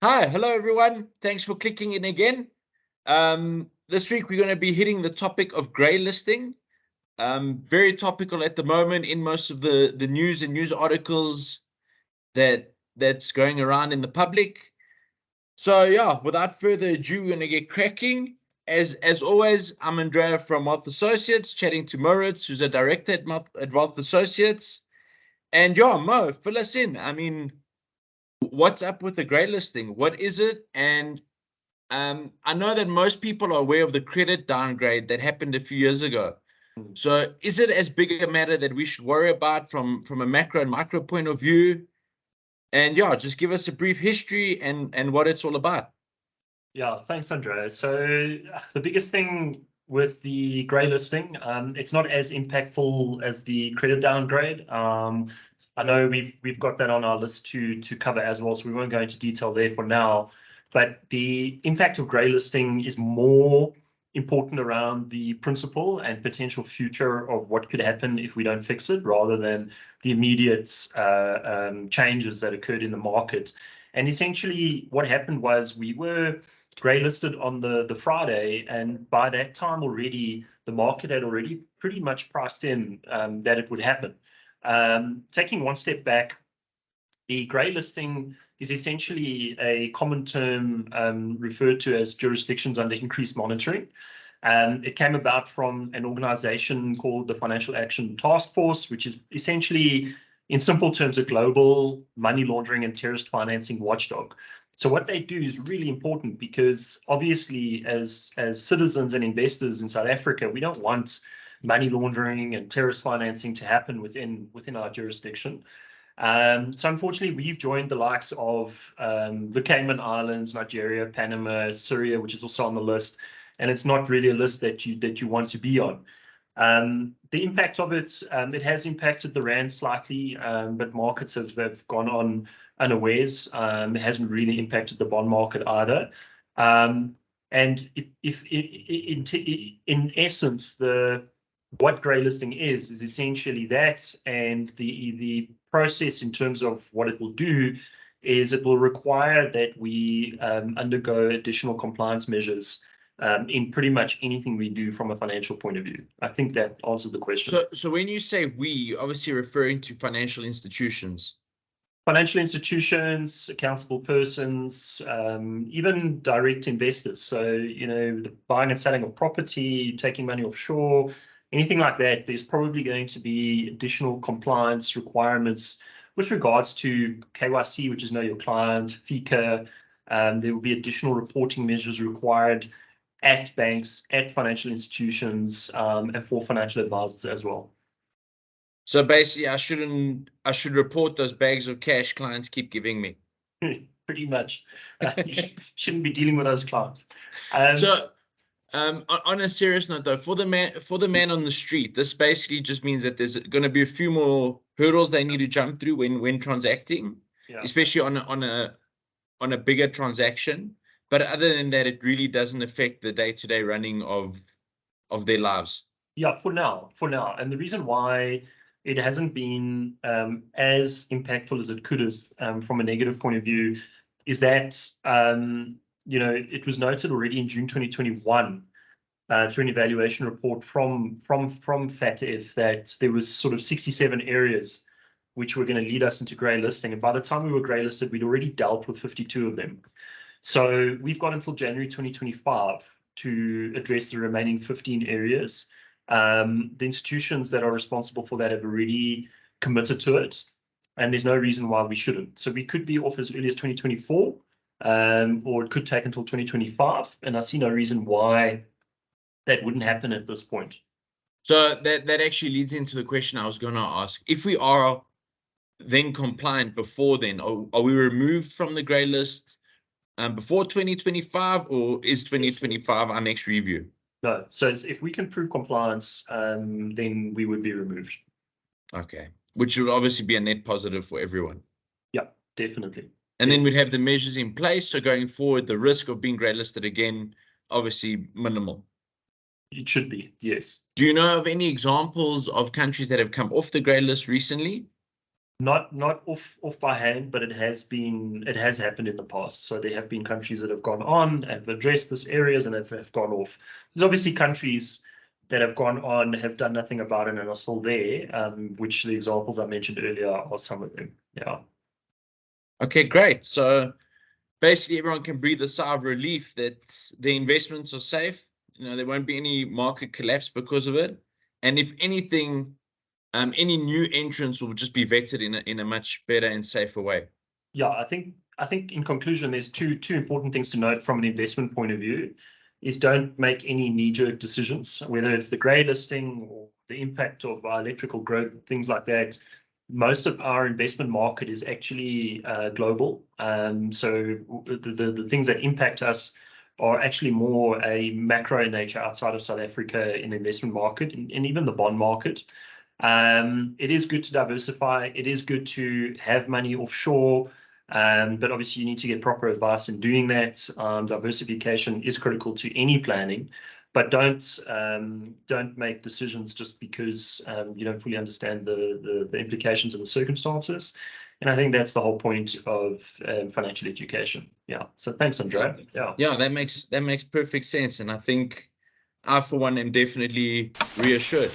Hi, hello everyone. Thanks for clicking in again. This week we're going to be hitting the topic of grey listing. Very topical at the moment in most of the news and news articles that's going around in the public. So yeah, without further ado, we're going to get cracking. As always, I'm Andrea from Wealth Associates, chatting to Moritz, who's a director at Wealth Associates. And yeah, Mo, fill us in. I mean, what's up with the grey listing? What is it? And I know that most people are aware of the credit downgrade that happened a few years ago. So is it as big a matter that we should worry about from a macro and micro point of view? And yeah, just give us a brief history and what it's all about. Yeah, thanks, Andrea. So the biggest thing with the grey listing, it's not as impactful as the credit downgrade. I know we've got that on our list to cover as well, so we won't go into detail there for now. But the impact of grey listing is more important around the principle and potential future of what could happen if we don't fix it, rather than the immediate changes that occurred in the market. And essentially, what happened was we were grey listed on the Friday, and by that time already, the market had already pretty much priced in that it would happen. Taking one step back, the grey listing is essentially a common term referred to as jurisdictions under increased monitoring. It came about from an organization called the Financial Action Task Force, which is essentially, in simple terms, a global money laundering and terrorist financing watchdog. So what they do is really important because obviously as citizens and investors in South Africa, we don't want money laundering and terrorist financing to happen within our jurisdiction. So unfortunately, we've joined the likes of the Cayman Islands, Nigeria, Panama, Syria, which is also on the list, and it's not really a list that you want to be on. The impact of it, it has impacted the rand slightly, but markets have gone on unawares. It hasn't really impacted the bond market either. And if in essence, what grey listing is essentially that, and the process in terms of what it will do is it will require that we undergo additional compliance measures in pretty much anything we do from a financial point of view. I think that answered the question. So when you say we, you're obviously referring to financial institutions. Financial institutions, accountable persons, even direct investors. So, the buying and selling of property, taking money offshore, anything like that, there's probably going to be additional compliance requirements with regards to KYC, which is know your client, FICA. There will be additional reporting measures required at banks, at financial institutions, and for financial advisors as well. So basically, I should report those bags of cash clients keep giving me. Pretty much. You shouldn't be dealing with those clients. On a serious note, though, for the man on the street, this basically just means that there's going to be a few more hurdles they need to jump through when transacting, especially on a bigger transaction. But other than that, it really doesn't affect the day-to-day running of their lives. Yeah, for now. And the reason why it hasn't been as impactful as it could have from a negative point of view is that it was noted already in June 2021 through an evaluation report from FATF that there was sort of 67 areas which were going to lead us into grey listing. And by the time we were grey listed, we'd already dealt with 52 of them. So we've got until January 2025 to address the remaining 15 areas. The institutions that are responsible for that have already committed to it, and there's no reason why we shouldn't. So we could be off as early as 2024, or it could take until 2025, and I see no reason why that wouldn't happen at this point. So that actually leads into the question I was going to ask. If we are then compliant before then, are we removed from the grey list before 2025, or is 2025 our next review? No. So if we can prove compliance, then we would be removed. Okay. Which would obviously be a net positive for everyone. Yeah, definitely. And then we'd have the measures in place. So going forward, the risk of being grey listed again, obviously minimal. It should be, yes. Do you know of any examples of countries that have come off the grey list recently? Not off by hand, but it has happened in the past. So there have been countries that have gone on and have addressed these areas and have gone off. There's obviously countries that have gone on, have done nothing about it and are still there, which the examples I mentioned earlier are some of them. Yeah. Okay, great. So basically everyone can breathe a sigh of relief that the investments are safe. There won't be any market collapse because of it. And if anything, any new entrants will just be vetted in a much better and safer way. Yeah, I think in conclusion, there's two important things to note from an investment point of view. Is don't make any knee-jerk decisions, whether it's the grey listing or the impact of electrical growth, things like that. Most of our investment market is actually global. So the things that impact us are actually more a macro in nature outside of South Africa in the investment market and even the bond market. It is good to diversify. It is good to have money offshore. But obviously you need to get proper advice in doing that. Diversification is critical to any planning, but don't make decisions just because you don't fully understand the implications and the circumstances. And I think that's the whole point of financial education. Yeah. So thanks, Andrea. Yeah, that makes perfect sense. And I think I, for one, am definitely reassured.